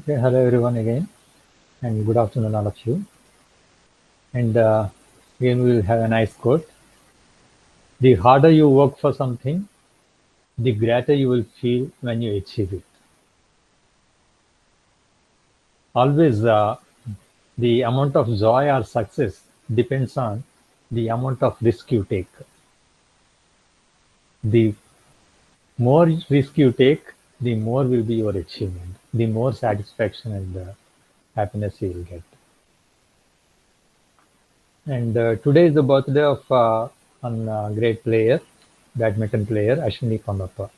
Okay, hello everyone again, and good afternoon all of you. And again, we will have a nice quote. The harder you work for something, the greater you will feel when you achieve it. Always, the amount of joy or success depends on the amount of risk you take. The more risk you take, the more will be your achievement, the more satisfaction and happiness you will get. And today is the birthday of one great player, badminton player, Ashwini Ponnappa.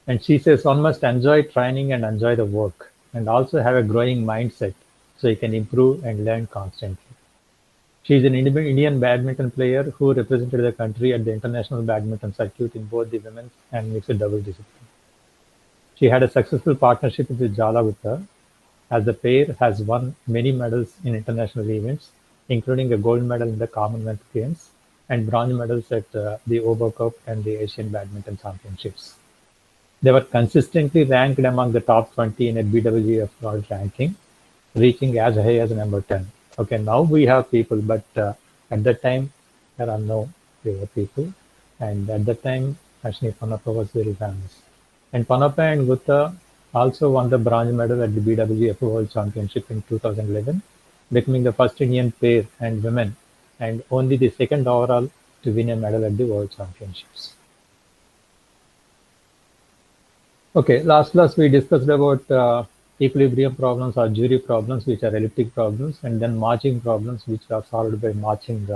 And she says one must enjoy training and enjoy the work and also have a growing mindset so you can improve and learn constantly. She is an Indian badminton player who represented the country at the international badminton circuit in both the women's and mixed double discipline. She had a successful partnership with GRKGupta, as the pair has won many medals in international events, including a gold medal in the Commonwealth Games and bronze medals at the Obo Cup and the Asian Badminton Championships. They were consistently ranked among the top 20 in a BWF World Ranking, reaching as high as number 10. Okay, now we have people, but at that time there are no people, and at that time Ashwini Ponnappa was very famous. And Ponnappa and Gupta also won the bronze medal at the BWF World Championship in 2011, becoming the first Indian pair and women, and only the second overall to win a medal at the World Championships. Okay, last class we discussed about equilibrium problems or jury problems, which are elliptic problems, and then marching problems, which are solved by marching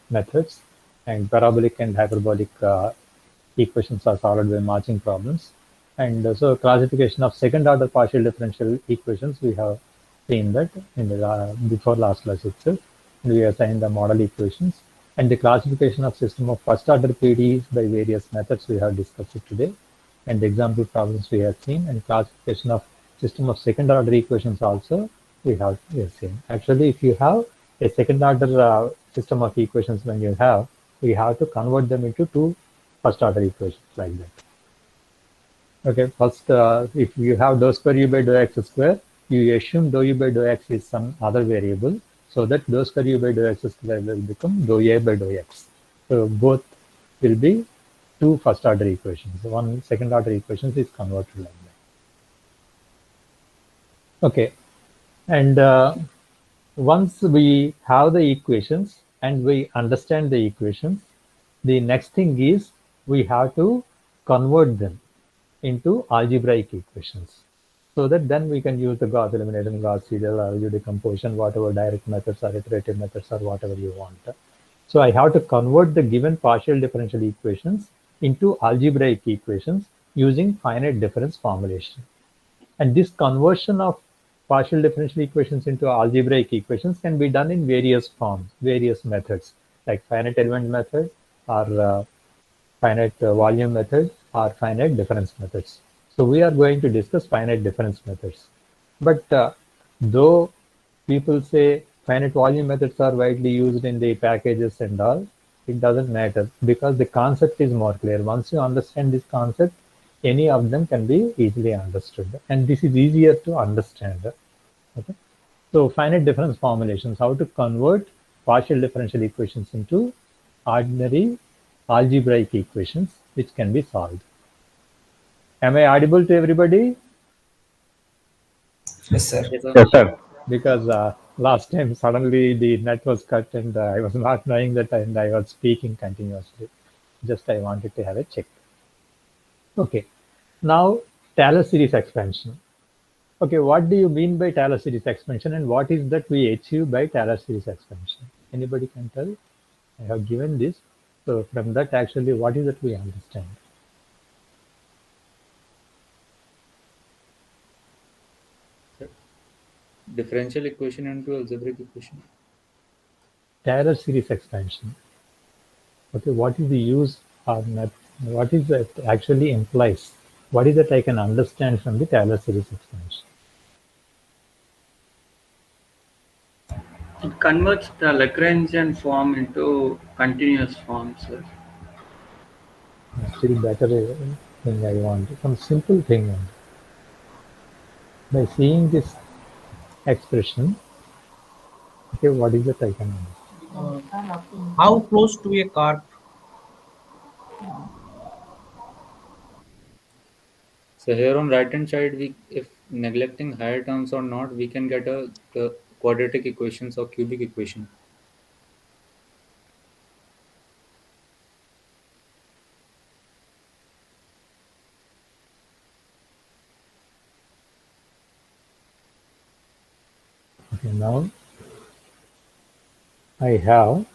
methods, and parabolic and hyperbolic equations are solved by marching problems. And so classification of second order partial differential equations, we have seen that in the before last class itself. And we assigned the model equations. And the classification of system of first order PDEs by various methods we have discussed it today. And the example problems we have seen, and classification of system of second order equations also we have seen. Actually, if you have a second order system of equations, when you have, we have to convert them into two first order equations like that. Okay, first, if you have dou square u by dou x square, you assume dou u by dou x is some other variable, so that dou square u by dou x square will become dou a by dou x. So both will be two first order equations. One second order equations is converted like that. Okay, and once we have the equations and we understand the equations, the next thing is we have to convert them into algebraic equations, so that then we can use the Gauss elimination, Gauss serial, or decomposition, whatever direct methods or iterative methods or whatever you want. So I have to convert the given partial differential equations into algebraic equations using finite difference formulation. And this conversion of partial differential equations into algebraic equations can be done in various forms, various methods, like finite element method or finite volume method or finite difference methods. So we are going to discuss finite difference methods. But though people say finite volume methods are widely used in the packages and all, it doesn't matter because the concept is more clear. Once you understand this concept, any of them can be easily understood. And this is easier to understand. Okay. So finite difference formulations, how to convert partial differential equations into ordinary algebraic equations which can be solved. Am I audible to everybody? Yes, sir. Yes, sir. Because last time suddenly the net was cut and I was not knowing that and I was speaking continuously. Just I wanted to have a check. Okay. Now Taylor series expansion. Okay, what do you mean by Taylor series expansion and what is that we achieve by Taylor series expansion? Anybody can tell? I have given this. So from that actually what is that we understand? Differential equation into algebraic equation. Taylor series expansion. Okay, what is the use or not? What is that actually implies? What is that I can understand from the Taylor series expansion? It converts the Lagrangian form into continuous form, sir. Still better thing I want. Some simple thing. By seeing this expression, okay, what is it I can understand? How close to a car? So here on right hand side, we if neglecting higher terms or not, we can get a quadratic equations or cubic equation. Okay, now I have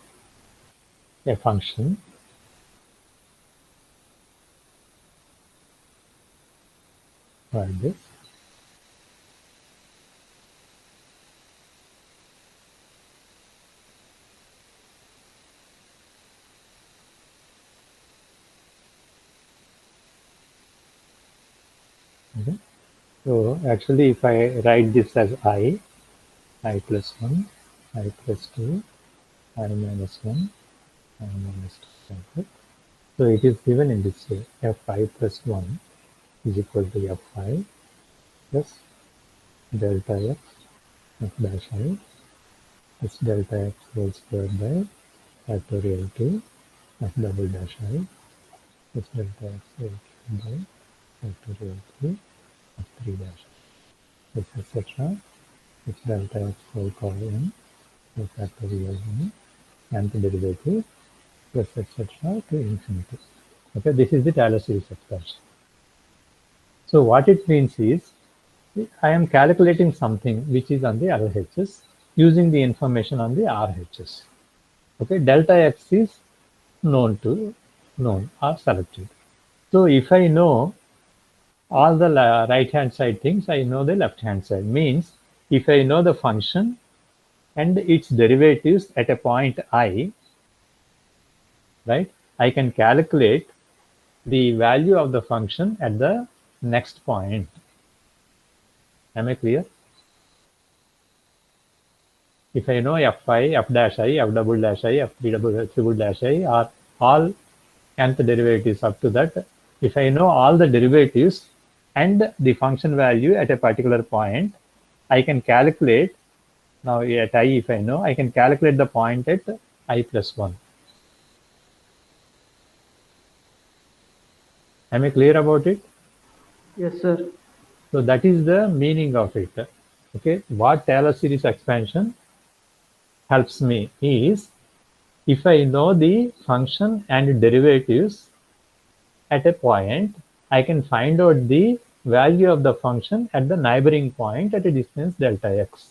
a function like this. Okay. So actually, if I write this as I plus 1, I plus 2, I minus 1, I minus 2. Okay. So it is given in this way: fi plus 1 is equal to fi plus delta x f dash I plus delta x whole square by factorial 2 f double dash I plus delta x whole cube by factorial 3 f 3 dash I plus etc. It's delta x whole power n plus factorial 1 and the derivative plus etc. to infinity. Okay, this is the Taylor series expansion. So what it means is I am calculating something which is on the LHS using the information on the RHS. Okay, delta x is known or selected. So if I know all the right hand side things, I know the left hand side. Means if I know the function and its derivatives at a point I, right, I can calculate the value of the function at the next point. Am I clear? If I know fi, f dash I, f double dash I, f triple dash I are all nth derivatives up to that, if I know all the derivatives and the function value at a particular point, I can calculate, now at I if I know, I can calculate the point at I plus 1. Am I clear about it? Yes, sir. So that is the meaning of it. Okay, what Taylor series expansion helps me is if I know the function and derivatives at a point, I can find out the value of the function at the neighboring point at a distance delta x.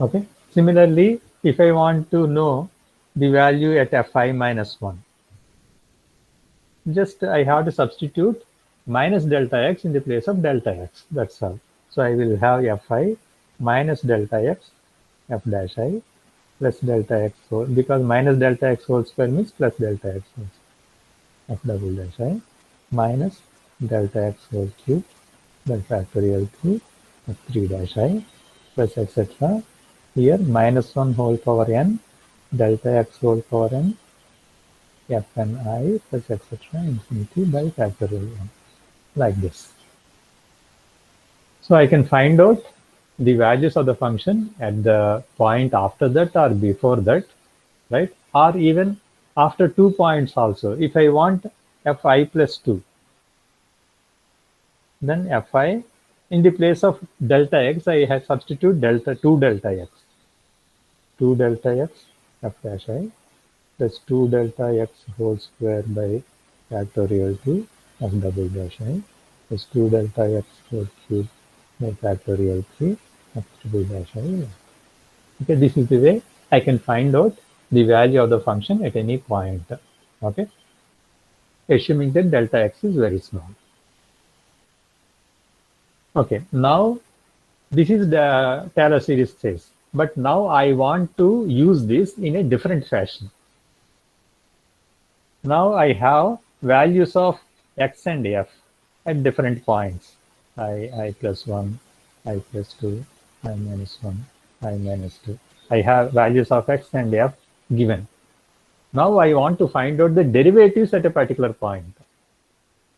Okay. Similarly, if I want to know the value at fi minus 1, just I have to substitute minus delta x in the place of delta x. That's all. So I will have fi minus delta x f dash I plus delta x whole, because minus delta x whole square means plus delta x whole square, f double dash I minus delta x whole cube then factorial 3 f 3 dash I plus etc. Here minus 1 whole power n delta x whole power n f n I plus etc. infinity by factorial 1, like this. So I can find out the values of the function at the point after that or before that, right? Or even after 2 points also. If I want fi plus 2, then fi in the place of delta x, I have substitute delta 2 delta x. 2 delta x f dash I plus 2 delta x whole square by factorial 2 f double dash I plus 2 delta x whole cube by factorial 3 f triple dash I. Okay, this is the way I can find out the value of the function at any point. Okay, assuming that delta x is very small. Okay, now this is the Taylor series case, but now I want to use this in a different fashion. Now I have values of x and f at different points. I plus 1, I plus 2, I minus 1, I minus 2. I have values of x and f given. Now I want to find out the derivatives at a particular point.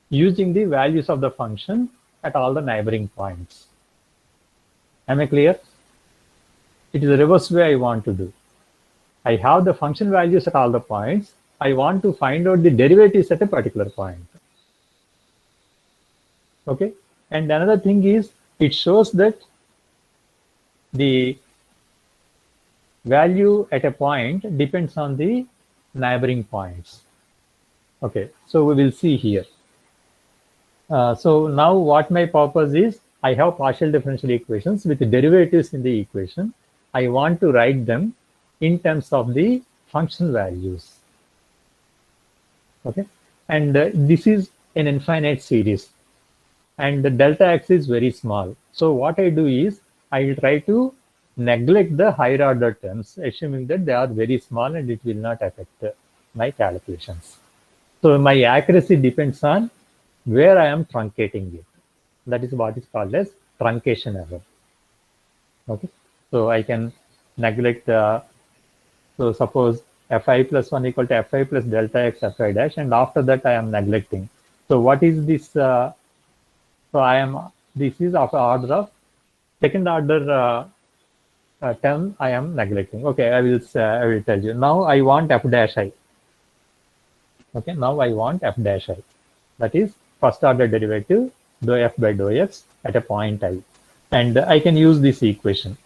using the values of the function at all the neighboring points. Am I clear? It is the reverse way I want to do. I have the function values at all the points. I want to find out the derivatives at a particular point. Okay. And another thing is, it shows that the value at a point depends on the neighboring points. Okay. So we will see here. So now what my purpose is, I have partial differential equations with derivatives in the equation. I want to write them in terms of the function values. Okay. And this is an infinite series. And the delta x is very small. So what I do is, I will try to neglect the higher order terms, assuming that they are very small and it will not affect my calculations. So my accuracy depends on where I am truncating it. That is what is called as truncation error. Okay. So I can neglect so suppose fi plus 1 equal to fi plus delta x fi dash, and after that I am neglecting. So what is this? So this is of order of second order term I am neglecting. Okay, I will tell you. Now I want f dash I. Okay, now I want f dash I. That is first order derivative dou f by dou x at a point I. And I can use this equation.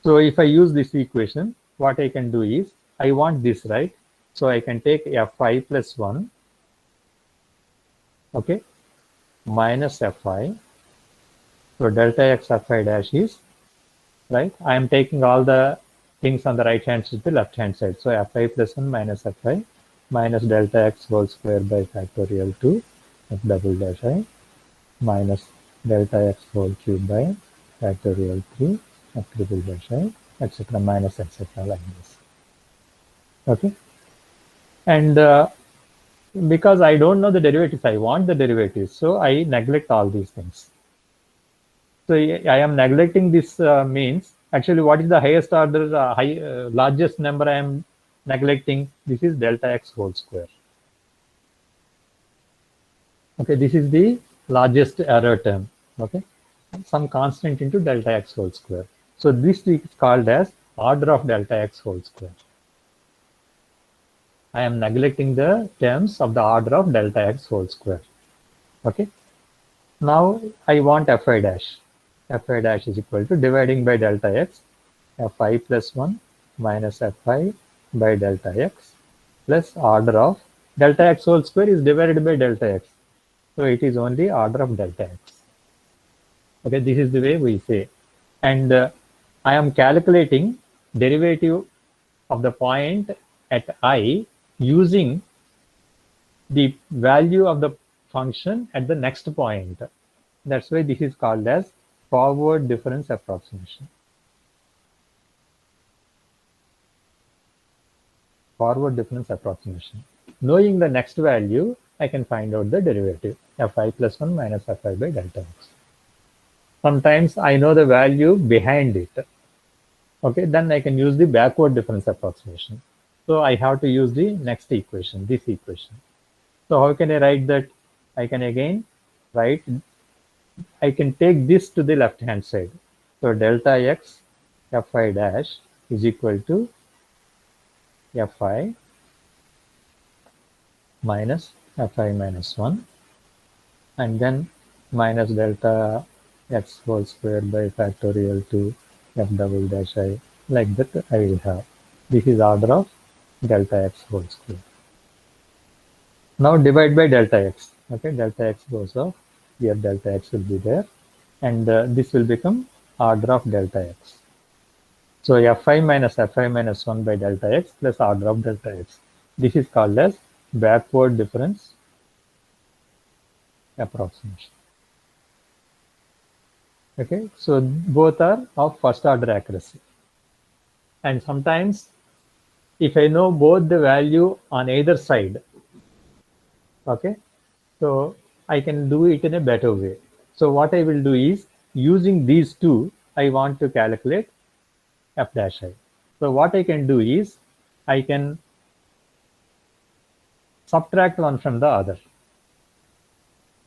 So if I use this equation, what I can do is, I want this, right? So I can take fi plus 1, okay, minus fi. So delta x fi dash is, right? I am taking all the things on the right hand side to the left hand side. So fi plus 1 minus fi minus delta x whole square by factorial 2 f double dash I minus delta x whole cube by factorial 3 f triple dash I, etc. minus etc. like this. Okay. And because I don't know the derivatives, I want the derivatives. So I neglect all these things. So I am neglecting this means, actually what is the highest order, largest number I am neglecting? This is delta x whole square. Okay, this is the largest error term. Okay, some constant into delta x whole square. So this is called as order of delta x whole square. I am neglecting the terms of the order of delta x whole square. Okay. Now I want fi dash. Fi dash is equal to dividing by delta x, fi plus 1 minus fi by delta x plus order of delta x whole square is divided by delta x. So it is only order of delta x. Okay, this is the way we say. And I am calculating derivative of the point at I using the value of the function at the next point. That's why this is called as forward difference approximation. Forward difference approximation. Knowing the next value, I can find out the derivative, fi plus 1 minus fi by delta x. Sometimes I know the value behind it. Okay, then I can use the backward difference approximation. So I have to use the next equation, this equation. So how can I write that? I can again write, I can take this to the left hand side. So delta x fi dash is equal to fi minus fi minus 1, and then minus delta x whole square by factorial to f double dash I, like that I will have. This is order of delta x whole square. Now divide by delta x. Okay, delta x goes off. Here delta x will be there, and this will become order of delta x. So fi minus 1 by delta x plus order of delta x. This is called as backward difference approximation. Okay, so both are of first order accuracy. And sometimes if I know both the value on either side, okay, so I can do it in a better way. So what I will do is, using these two, I want to calculate f dash I. So what I can do is, I can subtract one from the other.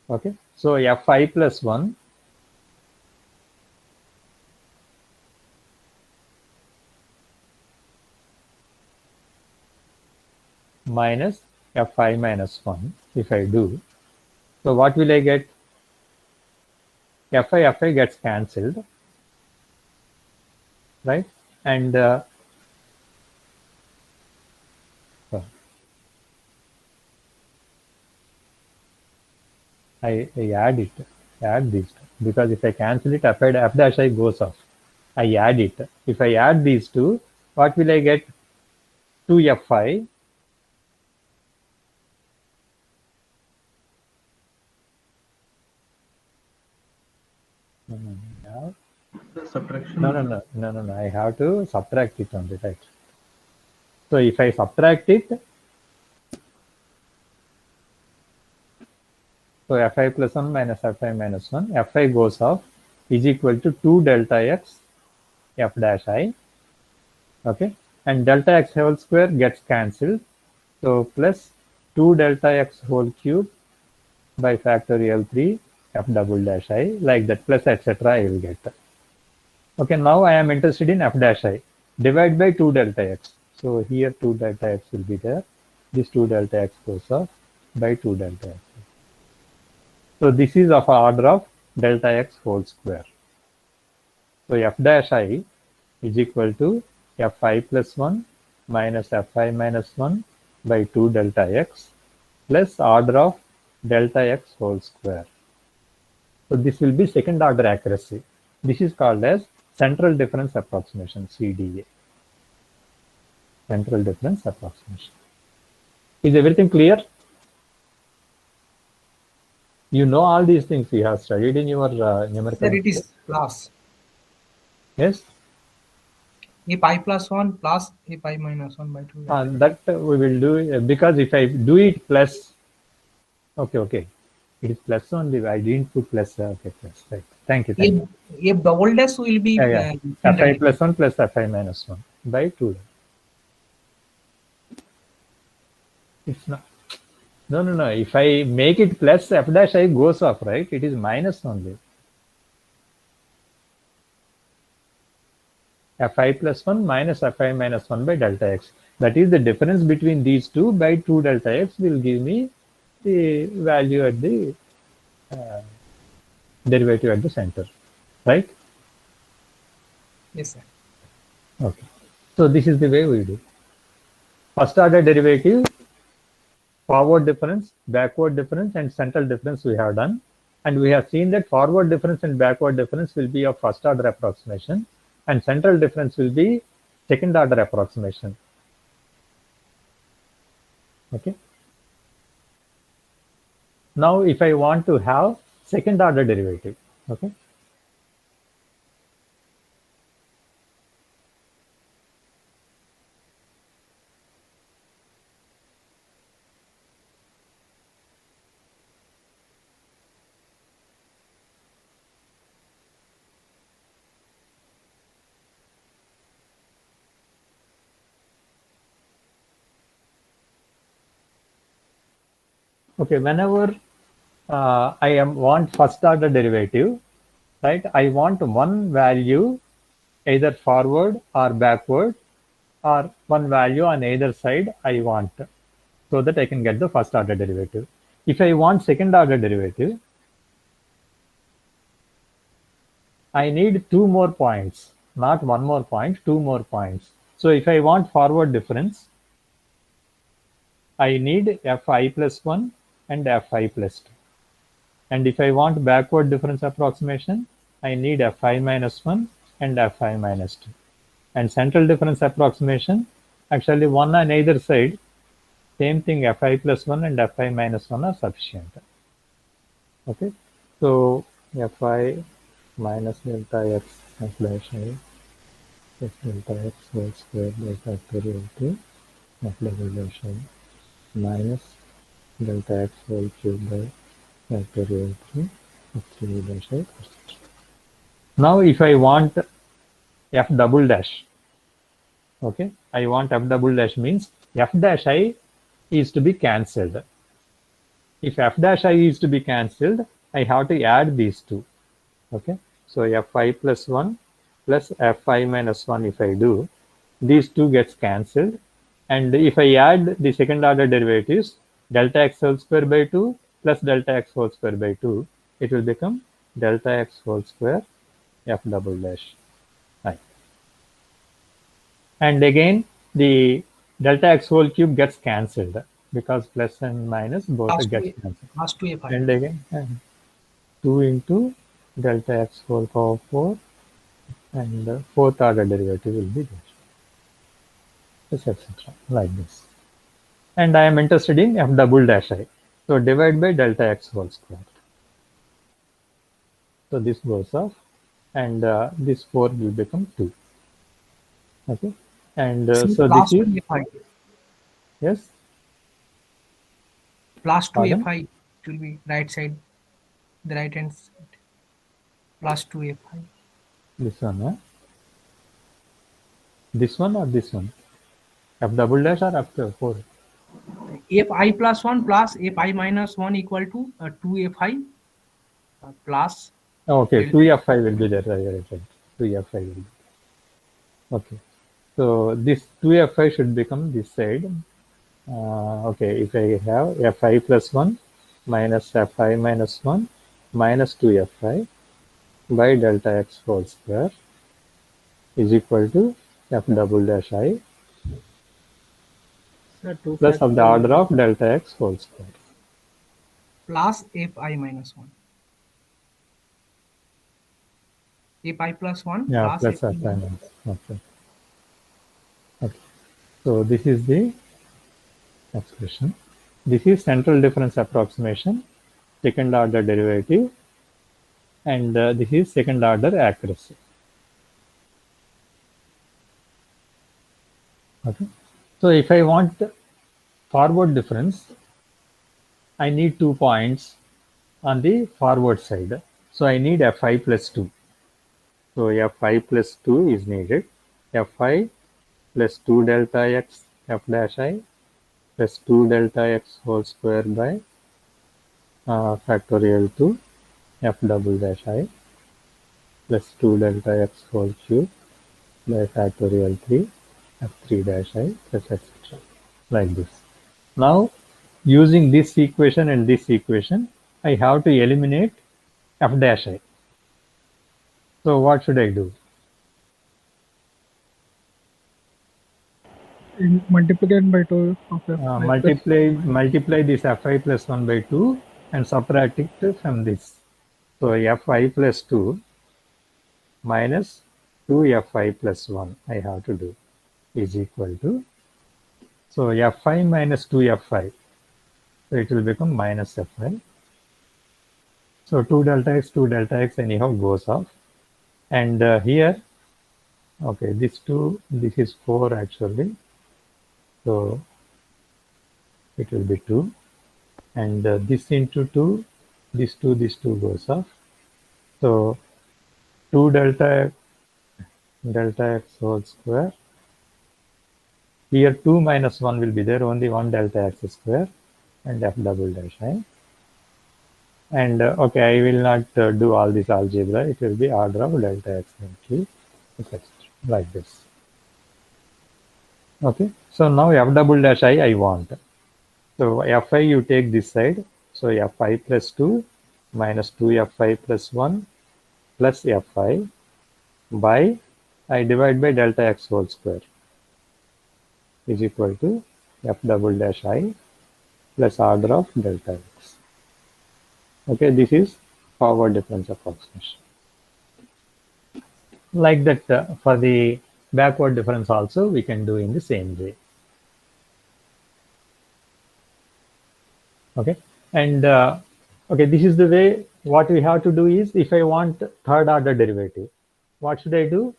Okay, so fi plus 1 minus fi minus 1, if I do, so what will I get? Fi gets cancelled, right? And I add these because if I cancel it, f dash I goes off. I add it. If I add these two, what will I get? 2fi The subtraction. no. I have to subtract it on the right. So if I subtract it, so fi plus 1 minus fi minus 1, fi goes off is equal to 2 delta x f dash I. Okay, and delta x whole square gets cancelled. So plus 2 delta x whole cube by factorial 3 f double dash I, like that, plus etc. I will get. Okay, now I am interested in f dash I. Divide by 2 delta x. So here 2 delta x will be there. This 2 delta x goes off by 2 delta x. So this is of order of delta x whole square. So f dash I is equal to fi plus 1 minus fi minus 1 by 2 delta x plus order of delta x whole square. So this will be second order accuracy. This is called as central difference approximation, CDA. Central difference approximation. Is everything clear? You know all these things you have studied in your numerical. Sir, it is plus. Yes? If I plus 1 plus if I minus 1 by 2. That we will do because if I do it plus, okay. It is plus only. I didn't put plus. Okay, plus. Right. Thank you. If double dash will be fi plus 1 plus fi minus 1 by 2. It's not. No. If I make it plus, f dash I goes off, right? It is minus only. fi plus 1 minus fi minus 1 by delta x. That is the difference between these two by 2 delta x will give me the value at the derivative at the center, right? Yes, sir. Okay. So this is the way we do. First order derivative, forward difference, backward difference, and central difference we have done. And we have seen that forward difference and backward difference will be of first order approximation, and central difference will be second order approximation. Okay. Now, if I want to have second order derivative, okay. Okay, whenever I want first order derivative, right? I want one value either forward or backward, or one value on either side I want, so that I can get the first order derivative. If I want second order derivative, I need 2 more points, not 1 more point, 2 more points. So if I want forward difference, I need fi plus 1 and fi plus 2. And if I want backward difference approximation, I need fi minus 1 and fi minus 2. And central difference approximation, actually one on either side, same thing, fi plus 1 and fi minus 1 are sufficient. Okay, so fi minus delta x dash I plus delta x whole square by factorial 2 f double dash I minus delta x whole cube by factorial 3 f 3 dash I. Now if I want f double dash, okay, I want f double dash means f dash I is to be cancelled. if f dash I is to be cancelled, I have to add these two. Okay, so fi plus 1 plus fi minus 1, if I do, these two gets cancelled. And if I add the second order derivatives, delta x whole square by 2 plus delta x whole square by 2, it will become delta x whole square f double dash I. And again, the delta x whole cube gets cancelled because plus and minus both gets cancelled. Plus 2 fi. And again, 2 into delta x whole power 4, and the fourth order derivative will be there, etc. like this. And I am interested in f double dash I. So divide by delta x whole square. So this goes off, and this 4 will become 2. Okay, and so plus this is 2 fi. Yes. Plus 2 Pardon? fi. It will be right side, the right hand side. Plus 2 fi. This one, huh? This one or this one? F double dash or after 4? Fi plus 1 plus fi minus 1 equal to 2 fi plus. Okay, 2fi will be there. Right. 2fi will be. Okay, so this 2fi should become this side. Okay, if I have fi plus 1 minus fi minus 1 minus 2fi by delta x whole square is equal to f double dash I plus of the order of delta x whole square. Plus fi minus 1. Fi plus 1 Yeah, plus fi fi minus. Okay. Okay. So this is the expression. This is central difference approximation, second order derivative, and this is second order accuracy. Okay. So if I want forward difference, I need 2 points on the forward side. So I need fi plus 2. So fi plus 2 is needed. Fi plus 2 delta x f dash I plus 2 delta x whole square by factorial 2 f double dash I plus 2 delta x whole cube by factorial 3 f3 dash I plus etc. like this. Now, using this equation and this equation, I have to eliminate f dash I. So what should I do? Multiplied by 2 of f. Multiply this fi plus 1 by 2 and subtract it from this. So fi plus 2 minus 2 fi plus 1 I have to do is equal to, so fi minus 2 fi, so it will become minus fi. So 2 delta x anyhow goes off, and here, okay, this is 4 actually, so it will be 2, and this into 2, this 2 goes off, so 2 delta x whole square. Here 2 minus 1 will be there, only 1 delta x square and f double dash I. And okay, I will not do all this algebra. It will be order of delta x and cube, etc. like this. Okay, so now f double dash I want. So fi you take this side. So fi plus 2 minus 2 fi plus 1 plus fi by, I divide by delta x whole square is equal to f double dash I plus order of delta x. Okay, this is forward difference approximation. Like that, for the backward difference also, we can do in the same way. Okay, and okay, this is the way. What we have to do is, if I want third order derivative, what should I do?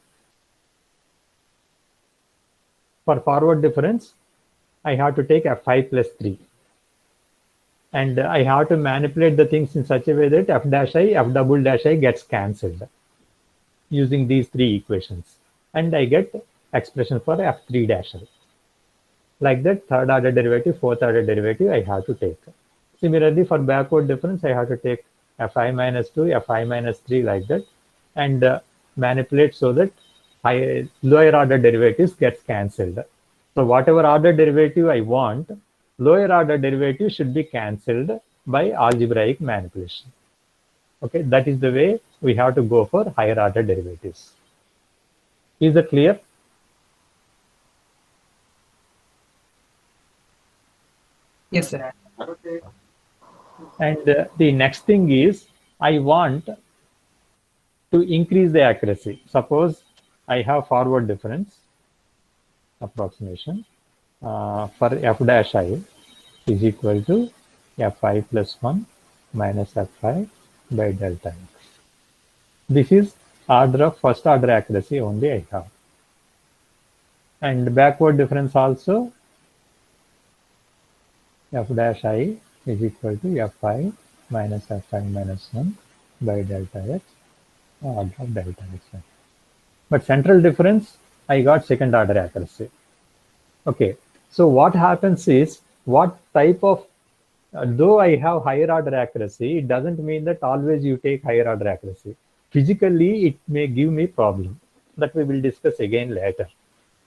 For forward difference, I have to take fi plus 3. And I have to manipulate the things in such a way that f dash I, f double dash I gets cancelled using these 3 equations. And I get expression for f3 dash I. Like that, third order derivative, fourth order derivative, I have to take. Similarly, for backward difference, I have to take fi minus 2, fi minus 3 like that, and manipulate so that lower order derivatives gets cancelled. So whatever order derivative I want, lower order derivative should be cancelled by algebraic manipulation. Okay, that is the way we have to go for higher order derivatives. Is that clear? Yes, sir. And the next thing is, I want to increase the accuracy. Suppose I have forward difference approximation for f dash I is equal to fi plus 1 minus fi by delta x. This is order of first order accuracy only I have. And backward difference also, f dash I is equal to fi minus fi minus 1 by delta x, order of delta x. But central difference, I got second order accuracy. Okay, so what happens is, what type of, though I have higher order accuracy, it doesn't mean that always you take higher order accuracy. Physically, it may give me problem that we will discuss again later.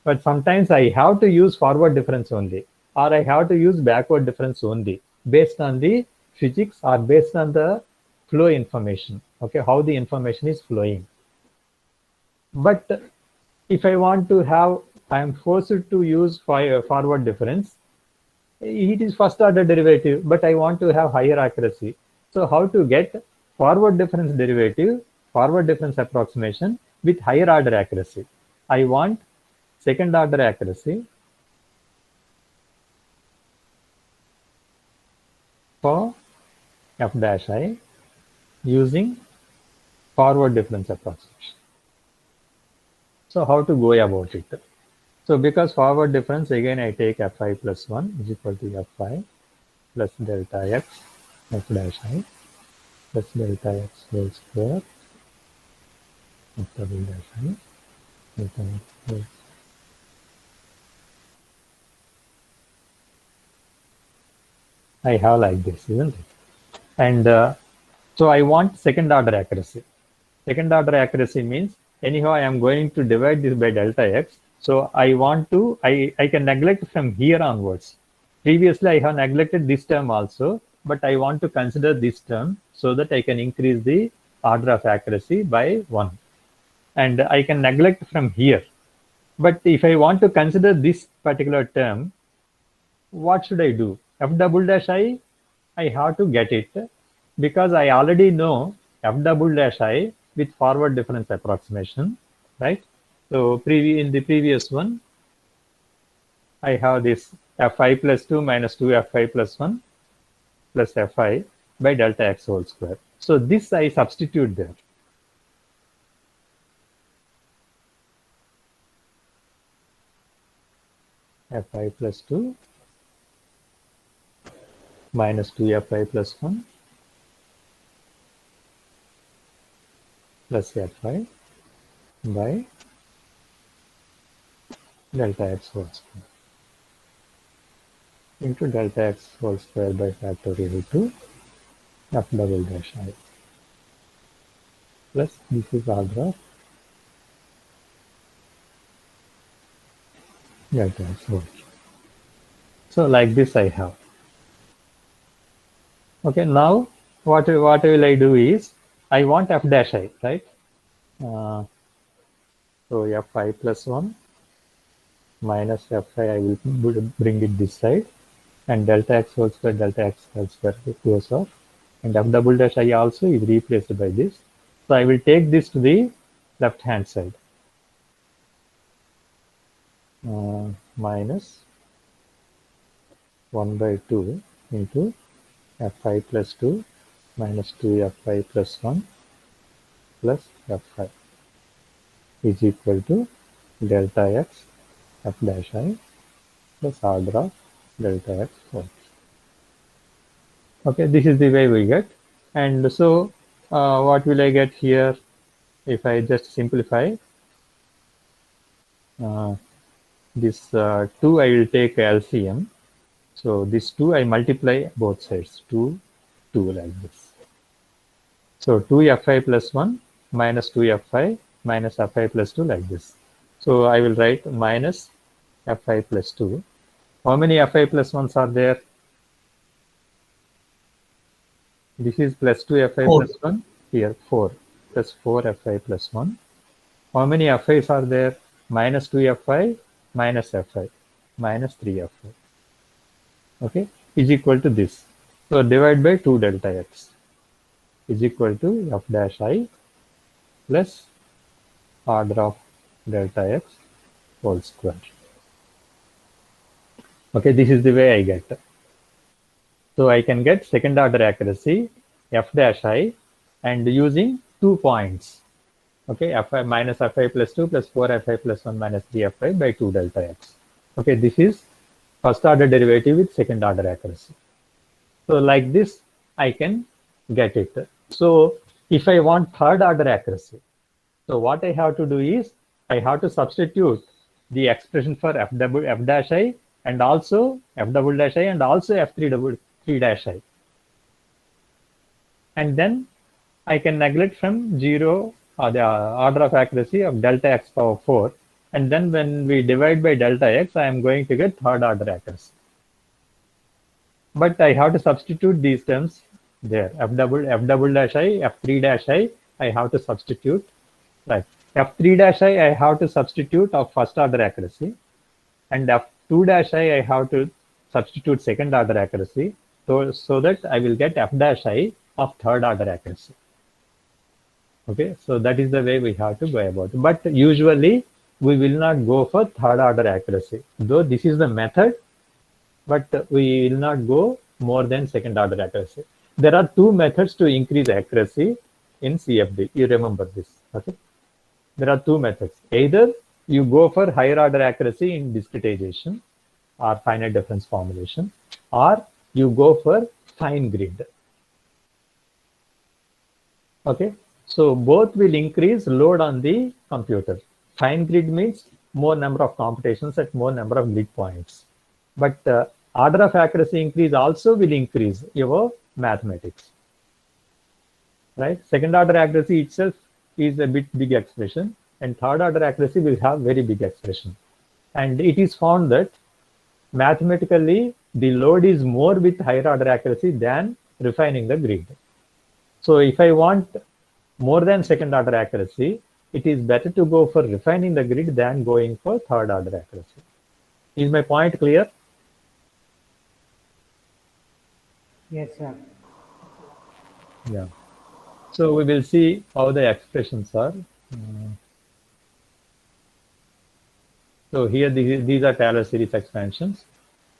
But sometimes I have to use forward difference only, or I have to use backward difference only, based on the physics or based on the flow information, okay, how the information is flowing. But if I want to have, I am forced to use forward difference. It is first order derivative, but I want to have higher accuracy. So how to get forward difference derivative, forward difference approximation with higher order accuracy? I want second order accuracy for f dash I using forward difference approximation. So how to go about it? So because forward difference, again I take fi plus 1 is equal to fi plus delta x f dash I plus delta x whole square f double dash I delta x whole. I have like this, isn't it? And so I want second order accuracy. Second order accuracy means, anyhow I am going to divide this by delta x. So I want to, I can neglect from here onwards. Previously I have neglected this term also, but I want to consider this term so that I can increase the order of accuracy by 1. And I can neglect from here. But if I want to consider this particular term, what should I do? F double dash I have to get it, because I already know f double dash I with forward difference approximation, right? So in the previous one, I have this fi plus 2 minus 2 fi plus 1 plus fi by delta x whole square. So this I substitute there. Fi plus 2 minus 2 fi plus 1 plus fi by delta x whole square into delta x whole square by factorial to f double dash I plus this is order of delta x whole. So like this I have. Okay, now what will I do is, I want f dash I, right? So fi plus 1 minus fi, I will bring it this side, and delta x whole square goes off, and f double dash I also is replaced by this. So I will take this to the left hand side. Minus 1 by 2 into fi plus 2 minus 2 fi plus 1 plus fi is equal to delta x f dash I plus order of delta x whole. Okay, this is the way we get. And so what will I get here if I just simplify? This 2 I will take LCM. So this 2 I multiply both sides, 2, 2 like this. So 2fi plus 1 minus 2fi minus fi plus 2 like this. So I will write minus fi plus 2. How many fi plus 1s are there? This is plus 2fi plus 1. Here 4 plus 4fi plus 1. How many fi's are there? Minus 2fi minus fi minus 3fi. Okay, is equal to this. So divide by 2 delta x is equal to f dash I plus order of delta x whole square. Okay, this is the way I get. So I can get second order accuracy f dash I and using 2 points. Okay, fi minus fi plus 2 plus 4fi plus 1 minus 3fi by 2 delta x. Okay, this is first order derivative with second order accuracy. So like this, I can get it. So if I want third order accuracy, so what I have to do is I have to substitute the expression for f dash I and also f double dash I and also f3 dash I. And then I can neglect from 0 or the order of accuracy of delta x power 4. And then when we divide by delta x, I am going to get third order accuracy. But I have to substitute these terms there. F double dash I, f3 dash I have to substitute. Right. f3 dash I have to substitute of first order accuracy. And f2 dash I have to substitute second order accuracy. So that I will get f dash I of third order accuracy. Okay, so that is the way we have to go about it. But usually we will not go for third order accuracy, though this is the method, but we will not go more than second order accuracy. There are 2 methods to increase accuracy in CFD. You remember this. Okay, there are 2 methods. Either you go for higher order accuracy in discretization or finite difference formulation, or you go for fine grid. Okay, so both will increase load on the computer. Fine grid means more number of computations at more number of grid points. But order of accuracy increase also will increase your mathematics. Right? Second order accuracy itself is a bit big expression, and third order accuracy will have very big expression. And it is found that mathematically the load is more with higher order accuracy than refining the grid. So if I want more than second order accuracy, it is better to go for refining the grid than going for third order accuracy. Is my point clear? Yes, sir. Yeah. So we will see how the expressions are. So here these are Taylor series expansions,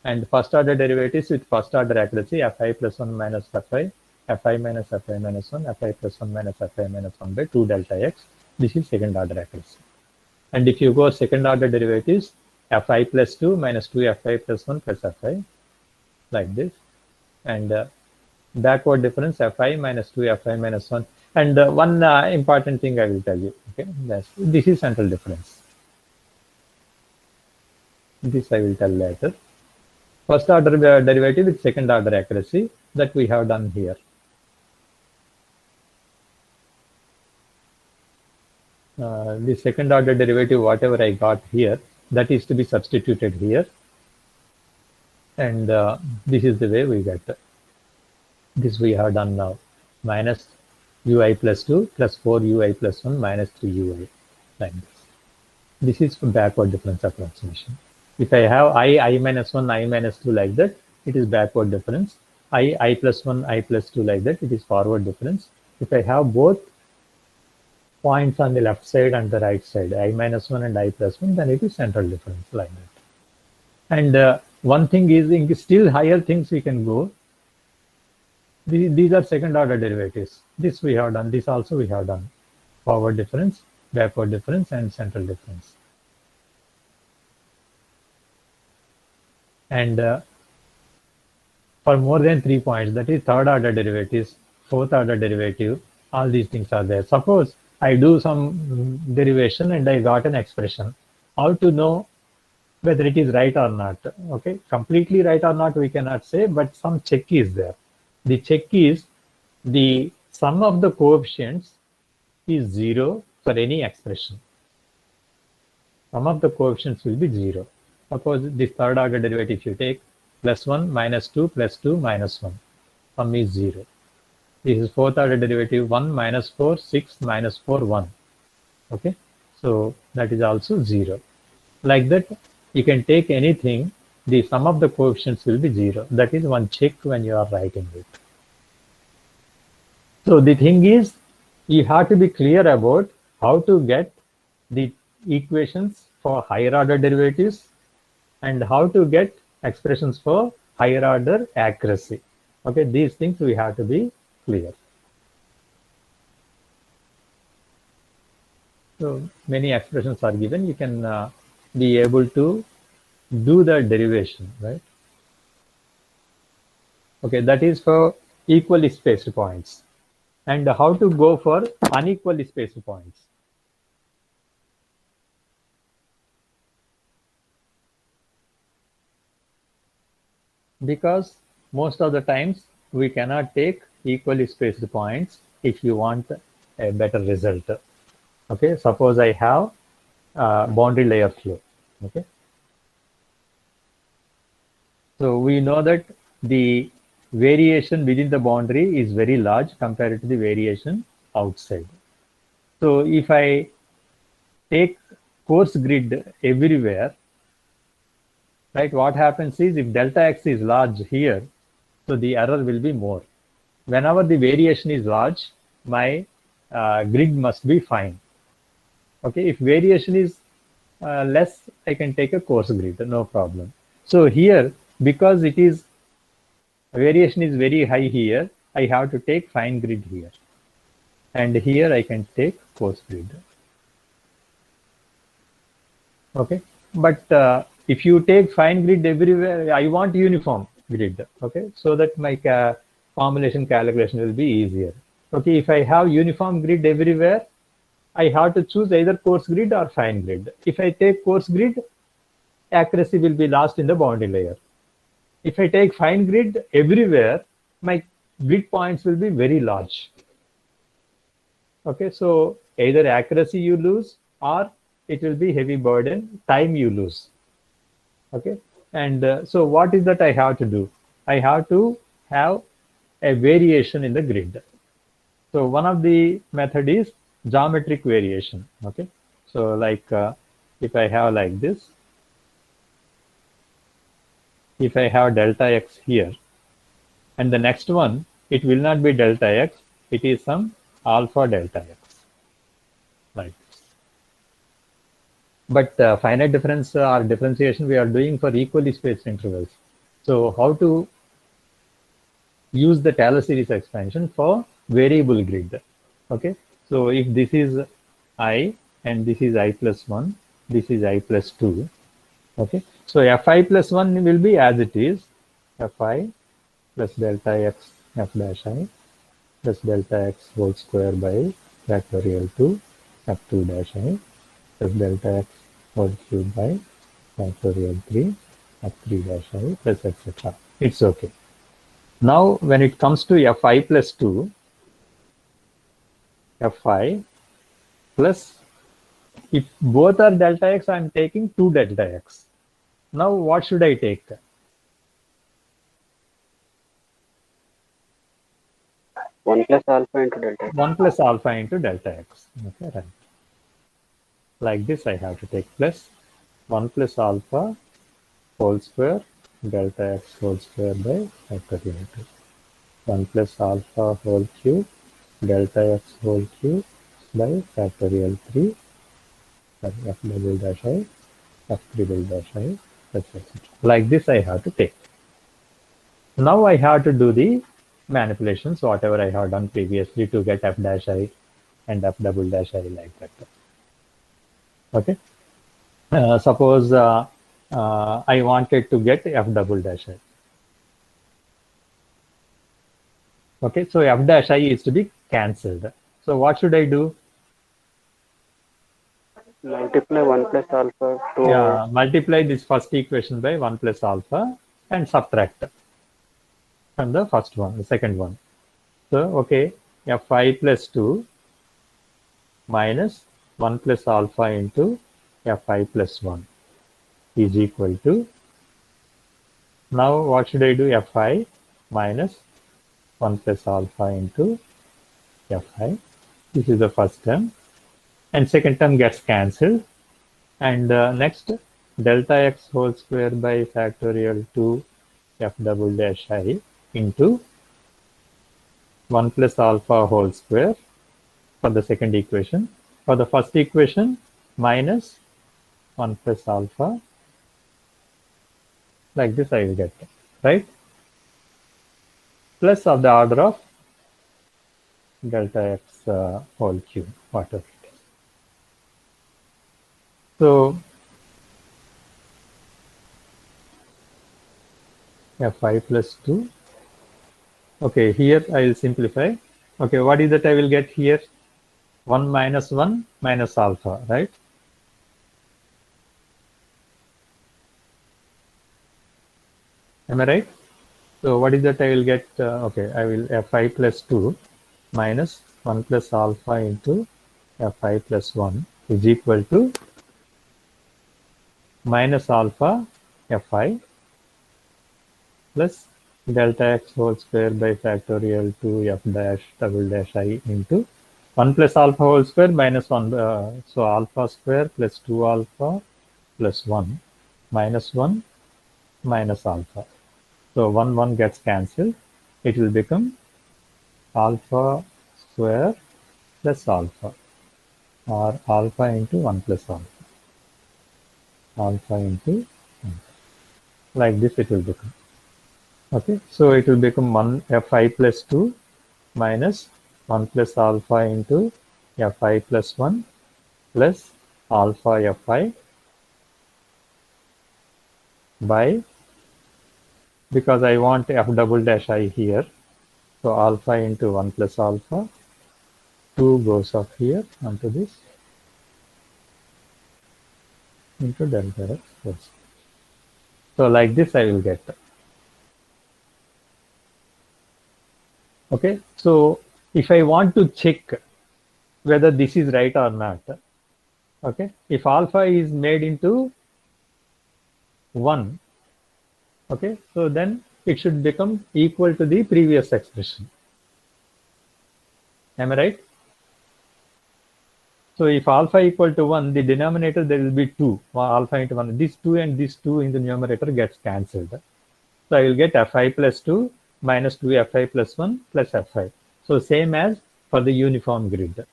and first order derivatives with first order accuracy fi plus 1 minus fi minus fi minus 1, fi plus 1 minus fi minus 1 by 2 delta x. This is second order accuracy. And if you go second order derivatives, fi plus 2 minus 2 fi plus 1 plus fi, like this. And backward difference fi minus 2 fi minus 1. And one important thing I will tell you. Okay, this is central difference. This I will tell later. First order derivative with second order accuracy that we have done here. The second order derivative, whatever I got here, that is to be substituted here. And this is the way we get this we have done now. Minus ui plus 2 plus 4 ui plus 1 minus 3 ui, like this. This is for backward difference approximation. If I have I minus 1, I minus 2 like that, it is backward difference. I plus 1, I plus 2 like that, it is forward difference. If I have both points on the left side and the right side, I minus 1 and I plus 1, then it is central difference, like that. And one thing is, still higher things we can go. These are second order derivatives. This we have done, this also we have done. Forward difference, backward difference, and central difference. And for more than 3 points, that is third order derivatives, fourth order derivative, all these things are there. Suppose I do some derivation and I got an expression. How to know whether it is right or not. Okay, completely right or not we cannot say, but some check is there. The check is the sum of the coefficients is 0 for any expression. Sum of the coefficients will be 0. Suppose this third order derivative you take +1 -2 +2 -1. Sum is 0. This is fourth order derivative 1 -4 6 -4 1. Okay, so that is also 0. Like that, you can take anything, the sum of the coefficients will be 0. That is one check when you are writing it. So the thing is, you have to be clear about how to get the equations for higher order derivatives and how to get expressions for higher order accuracy. Okay, these things we have to be clear. So many expressions are given. You can be able to do the derivation, right? Okay, that is for equally spaced points. And how to go for unequally spaced points. Because most of the times we cannot take equally spaced points if you want a better result. Okay, suppose I have boundary layer flow. Okay, so we know that the variation within the boundary is very large compared to the variation outside. So if I take coarse grid everywhere, right, what happens is if delta x is large here, so the error will be more. Whenever the variation is large, my grid must be fine. Okay, if variation is less, I can take a coarse grid, no problem. So here, because it is variation is very high here, I have to take fine grid here. And here I can take coarse grid. Okay, but if you take fine grid everywhere, I want uniform grid. Okay, so that my formulation calculation will be easier. Okay, if I have uniform grid everywhere, I have to choose either coarse grid or fine grid. If I take coarse grid, accuracy will be lost in the boundary layer. If I take fine grid everywhere, my grid points will be very large. Okay, so either accuracy you lose or it will be heavy burden, time you lose. Okay, and so what is that I have to do? I have to have a variation in the grid. So one of the method is geometric variation. Okay, so like if I have like this, if I have delta x here, and the next one, it will not be delta x, it is some alpha delta x, like this. But finite difference or differentiation we are doing for equally spaced intervals. So how to use the Taylor series expansion for variable grid? Okay, so if this is I and this is I plus 1, this is I plus 2. Okay, so fi plus 1 will be as it is, fi plus delta x f dash I plus delta x whole square by factorial 2 f2 dash I plus delta x whole cube by factorial 3 f3 dash I plus etc. It's okay. Now when it comes to fi plus 2, fi plus, if both are delta x, I'm taking 2 delta x. Now what should I take? 1 plus alpha into delta x. 1 plus alpha into delta x. Okay, right. Like this, I have to take plus 1 plus alpha whole square delta x whole square by factorial 2. 1 plus alpha whole cube delta x whole cube by factorial 3 f double dash I f double dash I etc. Like this, I have to take. Now I have to do the manipulations, whatever I have done previously to get f dash I and f double dash I, like that. Okay. Suppose I wanted to get f double dash I. Okay, so f dash I is to be cancelled. So what should I do? Multiply 1 plus alpha to Yeah, multiply this first equation by 1 plus alpha and subtract from the first one, the second one. So, okay, fi plus 2 minus 1 plus alpha into fi plus 1 is equal to, now what should I do? fi minus 1 plus alpha into fi. This is the first term. And second term gets cancelled. And next, delta x whole square by factorial 2 f double dash I into 1 plus alpha whole square for the second equation. For the first equation, minus 1 plus alpha. Like this I will get, right? Plus of the order of delta x whole cube, whatever it is. So, fi plus 2. Okay, here I will simplify. Okay, what is that I will get here? 1 minus 1 minus alpha, right? Am I right? So what is that I will get? Okay, I will fi plus 2 minus 1 plus alpha into fi plus 1 is equal to minus alpha fi plus delta x whole square by factorial 2 f dash double dash I into 1 plus alpha whole square minus 1. So alpha square plus 2 alpha plus 1 minus 1 minus alpha. So 1 gets cancelled. It will become alpha square plus alpha, or alpha into 1 plus alpha. Alpha into 1. Like this it will become. Okay, so it will become 1 fi plus 2 minus 1 plus alpha into fi plus 1 plus alpha fi by, because I want f double dash I here, so alpha into 1 plus alpha, 2 goes up here onto this, into delta x. So like this I will get. Okay, so if I want to check whether this is right or not, okay, if alpha is made into 1, okay, so then it should become equal to the previous expression. Am I right? So if alpha equal to 1, the denominator there will be 2, alpha into 1. This 2 and this 2 in the numerator gets cancelled. So I will get fi plus 2 minus 2 fi plus 1 plus fi. So same as for the uniform grid.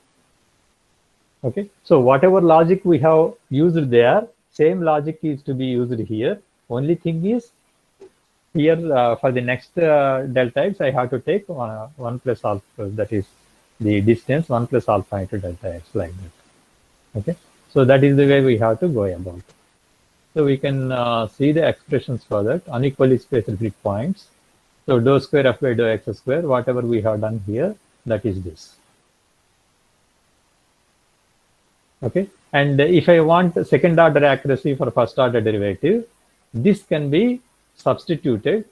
Okay, so whatever logic we have used there, same logic is to be used here. Only thing is, here for the next delta x, I have to take 1 plus alpha, that is the distance 1 plus alpha into delta x, like that. Okay, so that is the way we have to go about. So we can see the expressions for that, unequally spaced grid points. So dou square f by dou x square, whatever we have done here, that is this. Okay, and if I want second order accuracy for first order derivative, this can be substituted,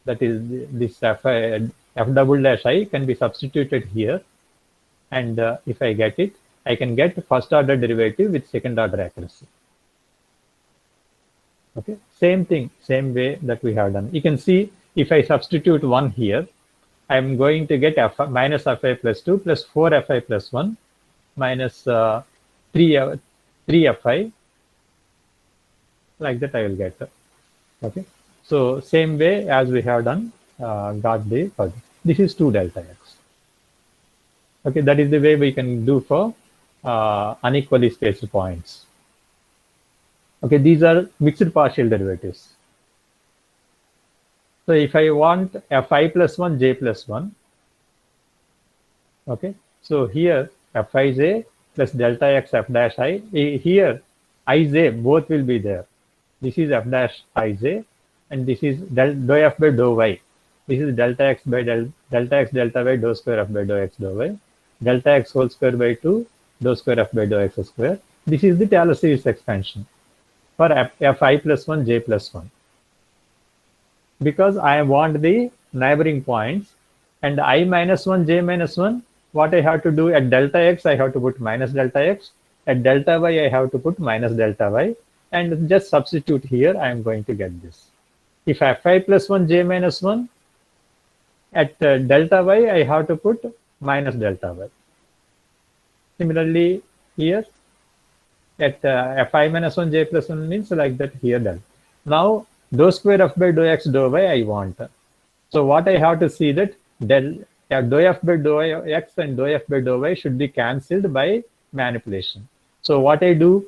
that is this f double dash I can be substituted here, and if I get it, I can get first order derivative with second order accuracy. Okay, same thing, same way that we have done. You can see if I substitute 1 here, I am going to get minus fi plus 2 plus 4 fi plus 1 minus 3 fi, like that I will get. Okay, so same way as we have done, got the, this is 2 delta x. Okay, that is the way we can do for unequally spaced points. Okay, these are mixed partial derivatives. So if I want fi plus 1, j plus 1, okay, so here fij plus delta x f dash I, here ij both will be there. This is f dash ij, and this is dou f by dou y. This is delta x by delta x delta y dou square f by dou x dou y. Delta x whole square by 2 dou square f by dou x square. This is the Taylor series expansion for fi plus 1 j plus 1. Because I want the neighboring points, and I minus 1 j minus 1, what I have to do at delta x, I have to put minus delta x. At delta y, I have to put minus delta y, and just substitute here. I am going to get this. If fi plus 1 j minus 1, at delta y, I have to put minus delta y. Similarly, here at fi minus 1 j plus 1 means like that here done. Now, dou square f by dou x dou y I want. So what I have to see that dou f by dou x and dou f by dou y should be cancelled by manipulation. So what I do,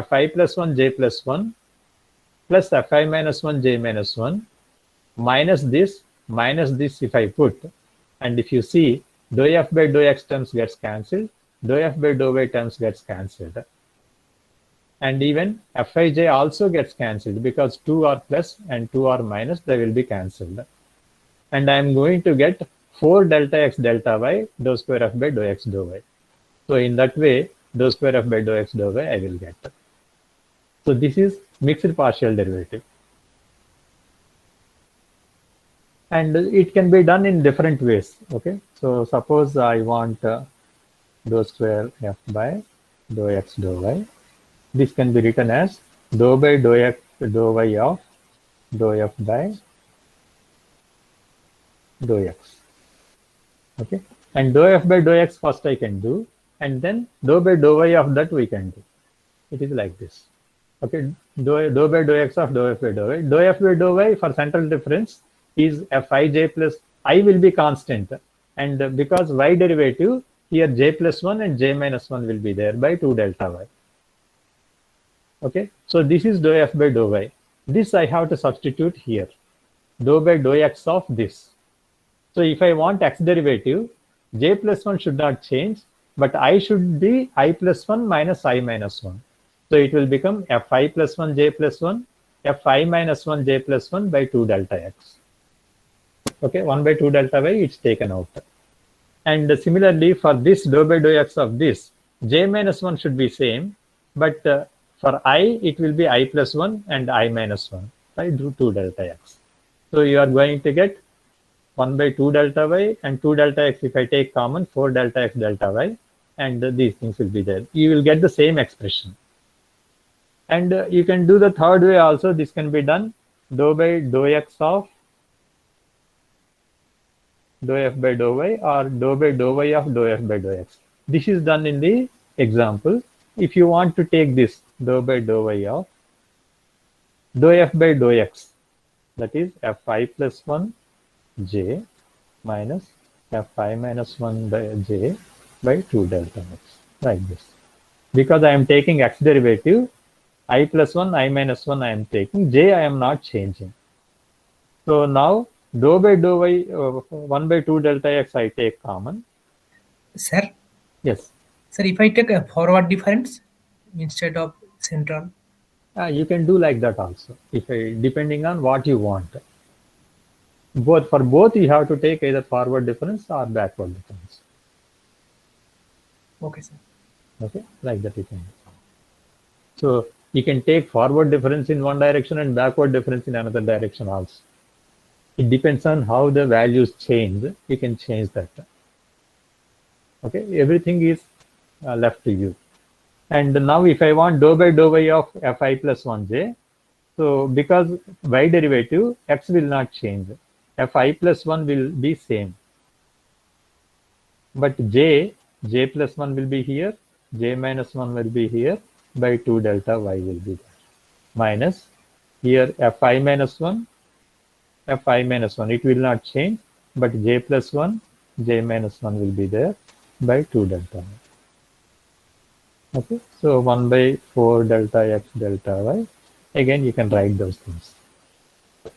fi plus 1 j plus 1 plus fi minus 1 j minus 1 minus this if I put, and if you see, dou f by dou x terms gets cancelled, dou f by dou y terms gets cancelled. And even fij also gets cancelled because 2 are plus and 2 are minus, they will be cancelled. And I am going to get 4 delta x delta y dou square f by dou x dou y. So in that way, dou square f by dou x dou y I will get. So this is mixed partial derivative. And it can be done in different ways. Okay, so suppose I want dou square f by dou x dou y. This can be written as dou by dou x dou y of dou f by dou x. Okay, and dou f by dou x first I can do, and then dou by dou y of that we can do. It is like this. Okay, dou by dou x of dou f by dou y. Dou f by dou y for central difference is fij plus I will be constant, and because y derivative here j plus 1 and j minus 1 will be there by 2 delta y. Okay, so this is dou f by dou y. This I have to substitute here. Dou by dou x of this. So if I want x derivative, j plus 1 should not change, but I should be I plus 1 minus I minus 1. So it will become fi plus 1 j plus 1, fi minus 1 j plus 1 by 2 delta x. Okay, 1 by 2 delta y, it's taken out. And similarly, for this dou by dou x of this, j minus 1 should be same, but for I, it will be I plus 1 and I minus 1 by 2 delta x. So you are going to get 1 by 2 delta y and 2 delta x. If I take common, 4 delta x delta y, and these things will be there. You will get the same expression. And you can do the third way also. This can be done dou by dou x of dou f by dou y or dou by dou y of dou f by dou x. This is done in the example. If you want to take this dou by dou y of dou f by dou x, that is fi plus 1 j minus fi minus 1 by j by 2 delta x, like this. Because I am taking x derivative, I plus 1, I minus 1 I am taking, j I am not changing. So now dou by dou y 1 by 2 delta x I take common. Sir? Yes. Sir, if I take a forward difference instead of central? You can do like that also, depending on what you want. For both, you have to take either forward difference or backward difference. Okay, sir. Okay, like that you can do. So you can take forward difference in one direction and backward difference in another direction also. It depends on how the values change. You can change that. Okay, everything is left to you. And now if I want dou by dou y of fi plus 1j, so because y derivative, x will not change. Fi plus 1 will be same. But j plus 1 will be here, j minus 1 will be here, by 2 delta y will be there. Minus here fi minus 1, it will not change, but j plus 1, j minus 1 will be there by 2 delta y. Okay, so 1 by 4 delta x delta y. Again, you can write those things.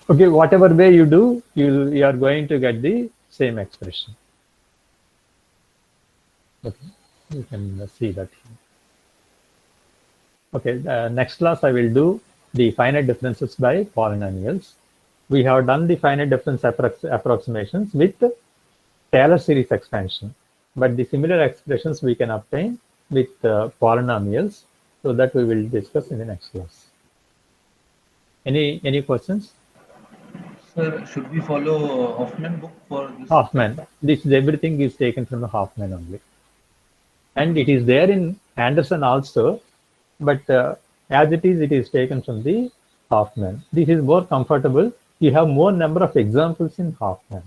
Okay, whatever way you do, you are going to get the same expression. Okay, you can see that here. Okay, next class I will do the finite differences by polynomials. We have done the finite difference approximations with Taylor series expansion, but the similar expressions we can obtain with polynomials. So that we will discuss in the next class. Any questions? Sir, should we follow Hoffman book for this? Hoffman. This is everything is taken from the Hoffman only, and it is there in Anderson also, but as it is taken from the Hoffman. This is more comfortable. You have more number of examples in Hoffman.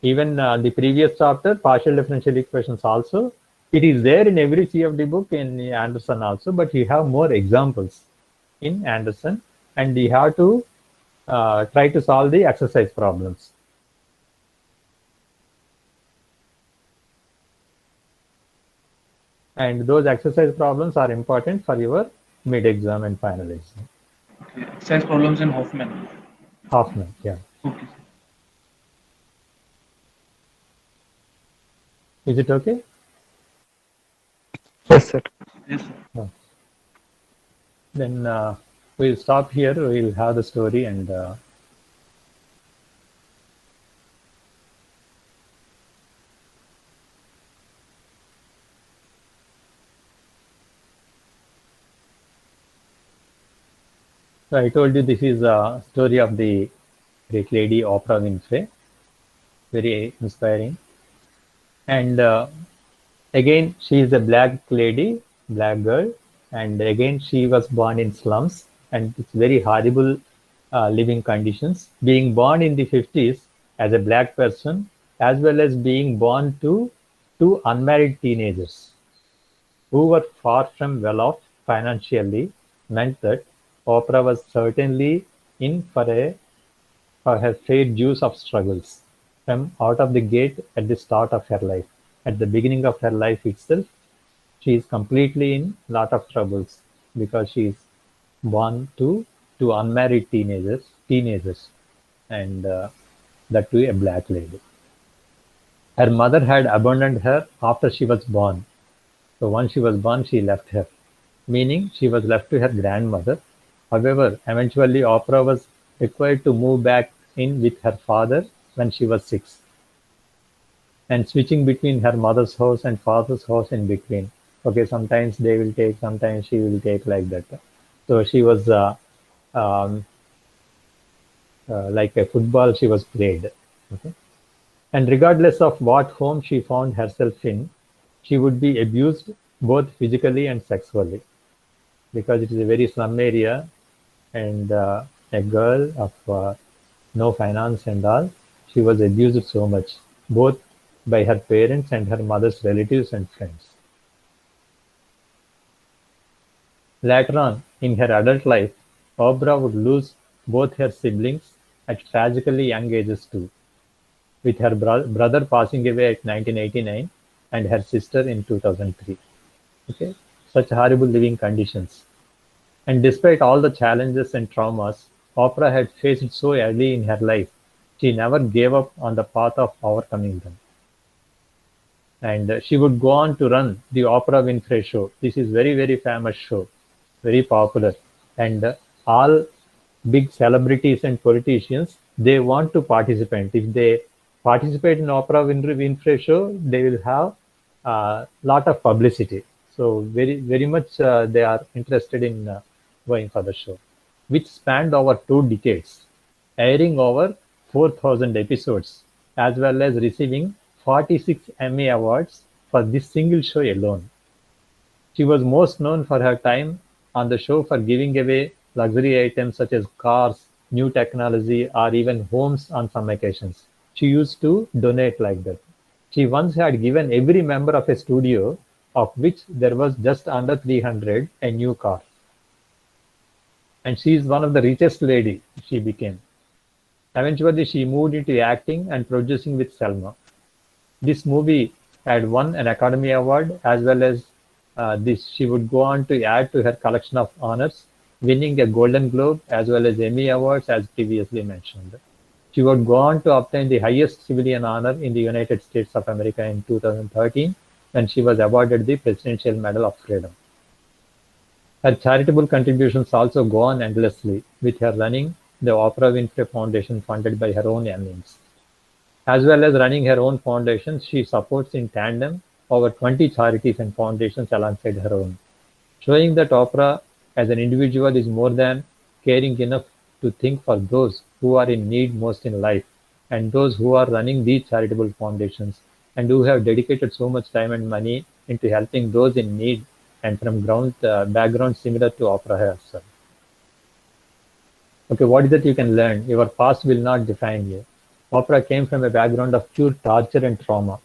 Even the previous chapter, partial differential equations also, it is there in every CFD book in Anderson also, but you have more examples in Anderson, and you have to try to solve the exercise problems. And those exercise problems are important for your mid-exam and final exam. Okay. Exercise problems in Hoffman. Hoffman, yeah. Okay. Is it okay? Yes, sir. Yes, sir. No. Then we'll stop here. We'll have the story and so I told you this is a story of the great lady Oprah Winfrey. Very inspiring. And again, she is a black lady, black girl, and again she was born in slums, and it's very horrible living conditions. Being born in the 50s as a black person, as well as being born to two unmarried teenagers who were far from well off financially, meant that Oprah was certainly in for her fair juice of struggles from out of the gate at the start of her life. At the beginning of her life itself, she is completely in lot of troubles because she is born to two unmarried teenagers, and that too a black lady. Her mother had abandoned her after she was born. So once she was born, she left her, meaning she was left to her grandmother. However, eventually Oprah was required to move back in with her father when she was 6, and switching between her mother's house and father's house in between. Okay, sometimes they will take, sometimes she will take, like that. So she was um, like a football she was played. Okay? And regardless of what home she found herself in, she would be abused both physically and sexually because it is a very slum area, and a girl of no finance and all, she was abused so much, both by her parents and her mother's relatives and friends. Later on, in her adult life, Oprah would lose both her siblings at tragically young ages too, with her brother passing away at 1989 and her sister in 2003. Okay, such horrible living conditions. And despite all the challenges and traumas Oprah had faced so early in her life, she never gave up on the path of overcoming them. And she would go on to run the Oprah Winfrey Show. This is very, very famous show, very popular. And all big celebrities and politicians, they want to participate. If they participate in Oprah Winfrey Show, they will have a lot of publicity. So very, very much they are interested in going for the show, which spanned over 2 decades, airing over 4,000 episodes, as well as receiving 46 Emmy Awards for this single show alone. She was most known for her time on the show for giving away luxury items such as cars, new technology, or even homes on some occasions. She used to donate like that. She once had given every member of a studio, of which there was just under 300, a new car. And she is one of the richest lady she became. Eventually, she moved into acting and producing with Selma. This movie had won an Academy Award, as well as this. She would go on to add to her collection of honors, winning a Golden Globe as well as Emmy Awards, as previously mentioned. She would go on to obtain the highest civilian honor in the United States of America in 2013, when she was awarded the Presidential Medal of Freedom. Her charitable contributions also go on endlessly, with her running the Oprah Winfrey Foundation funded by her own earnings. As well as running her own foundation, she supports in tandem over 20 charities and foundations alongside her own, showing that opera as an individual is more than caring enough to think for those who are in need most in life and those who are running these charitable foundations and who have dedicated so much time and money into helping those in need and from backgrounds similar to opera herself. Okay, what is it you can learn? Your past will not define you. Opera came from a background of pure torture and trauma.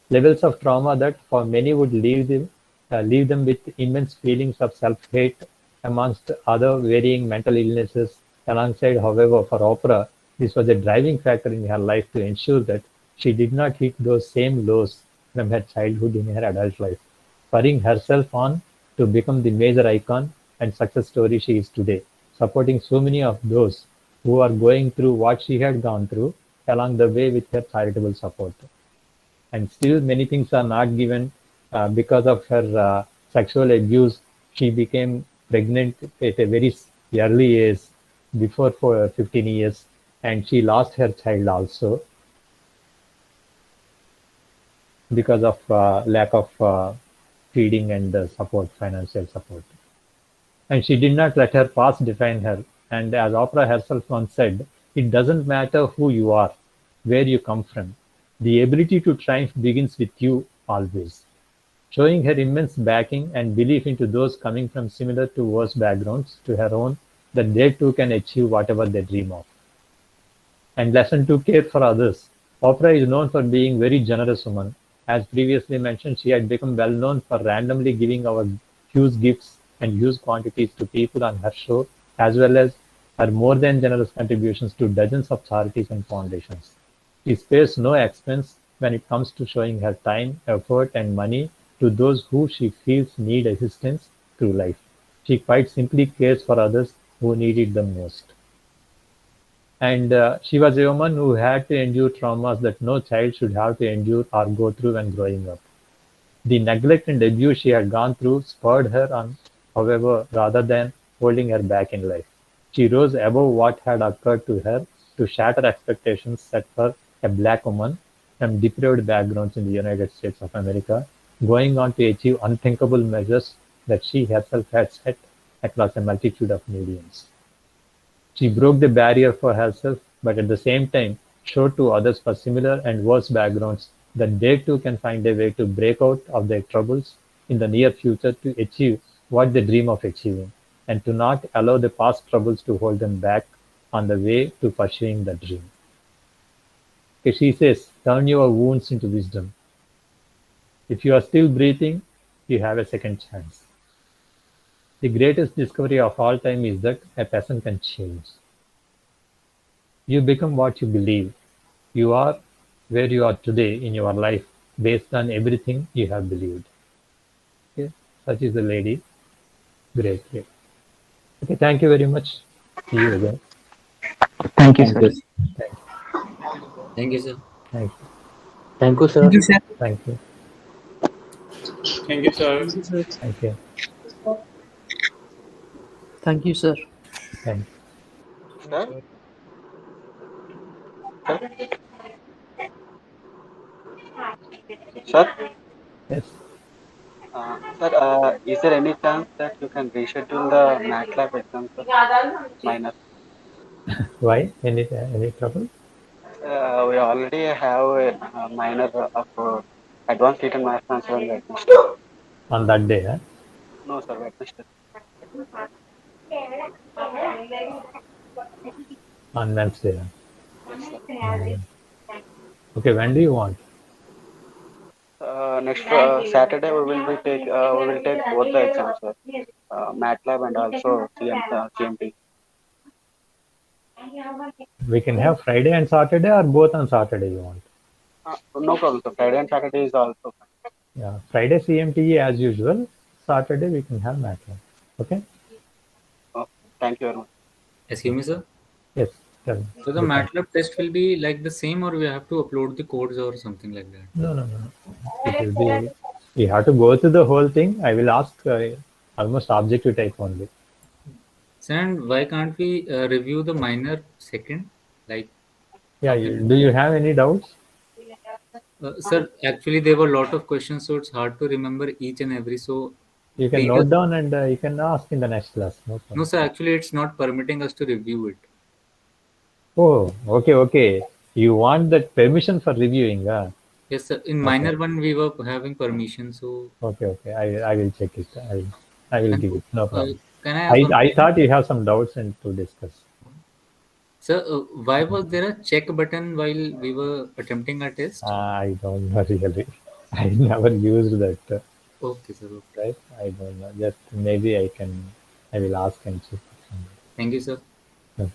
Levels of trauma that for many would leave them with immense feelings of self-hate amongst other varying mental illnesses. Alongside, however, for opera, this was a driving factor in her life to ensure that she did not hit those same lows from her childhood in her adult life, spurring herself on to become the major icon and success story she is today, supporting so many of those who are going through what she had gone through along the way with her charitable support. And still many things are not given because of her sexual abuse. She became pregnant at a very early age, before for 15 years, and she lost her child also because of lack of feeding and support, financial support. And she did not let her past define her. And as Oprah herself once said, it doesn't matter who you are, where you come from. The ability to triumph begins with you always. Showing her immense backing and belief into those coming from similar to worse backgrounds to her own, that they too can achieve whatever they dream of. And lesson to care for others. Oprah is known for being very generous woman. As previously mentioned, she had become well known for randomly giving our huge gifts and huge quantities to people on her show, as well as her more than generous contributions to dozens of charities and foundations. She spares no expense when it comes to showing her time, effort, and money to those who she feels need assistance through life. She quite simply cares for others who need it the most. And she was a woman who had to endure traumas that no child should have to endure or go through when growing up. The neglect and abuse she had gone through spurred her on, however, rather than holding her back in life. She rose above what had occurred to her to shatter expectations set for a black woman from deprived backgrounds in the United States of America, going on to achieve unthinkable measures that she herself had set across a multitude of mediums. She broke the barrier for herself, but at the same time showed to others for similar and worse backgrounds that they too can find a way to break out of their troubles in the near future to achieve what they dream of achieving, and to not allow the past troubles to hold them back on the way to pursuing the dream. Okay, she says, turn your wounds into wisdom. If you are still breathing, you have a second chance. The greatest discovery of all time is that a person can change. You become what you believe. You are where you are today in your life based on everything you have believed. Okay? Such is the lady. Great, great. Okay, thank you very much. See you again. Thank you, Thank sir. you. Thank you. Thank you, sir. Thank you. Thank you, sir. Thank you, sir. Thank you. Thank you, sir. Thank you, sir. Thank you. Thank you, sir. Thank you. Sir, sir, Yes. is there any chance that you can reschedule the MATLAB exam, sir? Minor. Why? Any trouble? We already have a minor of advanced written math transfer on Wednesday. On that day, huh? No, sir, Wednesday. On Wednesday. Huh? Yes, sir. Mm. Okay, when do you want? Next Saturday we will take both the exams, sir. MATLAB and also CMT. We can have Friday and Saturday or both on Saturday you want? No problem, sir. Friday and Saturday is also fine. Yeah, Friday CMTE as usual. Saturday we can have MATLAB. Okay? Oh, thank you very much. Excuse me, sir. Yes. Tell me. So the You can. MATLAB test will be like the same, or we have to upload the codes or something like that? No, no, no, no. It will be. We have to go through the whole thing. I will ask almost objective type only. So, and why can't we review the minor second? Like Yeah. how can Do you have any doubts? Sir, actually there were a lot of questions, so it's hard to remember each and every. So You can previous, note down and you can ask in the next class. No no, problem. sir, actually it's not permitting us to review it. Oh, okay. You want that permission for reviewing? Yes, sir. In Okay. minor one, we were having permission. So, Okay. I will check it. I will and give it. No uh, problem. can I ask one I question? thought you have some doubts and to discuss. Sir, why was there a check button while we were attempting our test? I don't know really. I never used that. Okay, sir. Okay. Right? I don't know. Just maybe I will ask and check. Thank you, sir. Yeah.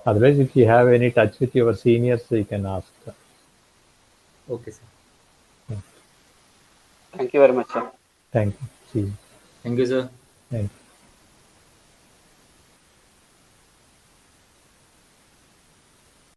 Otherwise, if you have any touch with your seniors, you can ask. Okay, sir. Thank you very much, sir. Thank you. See you. Thank you, sir. Thank you.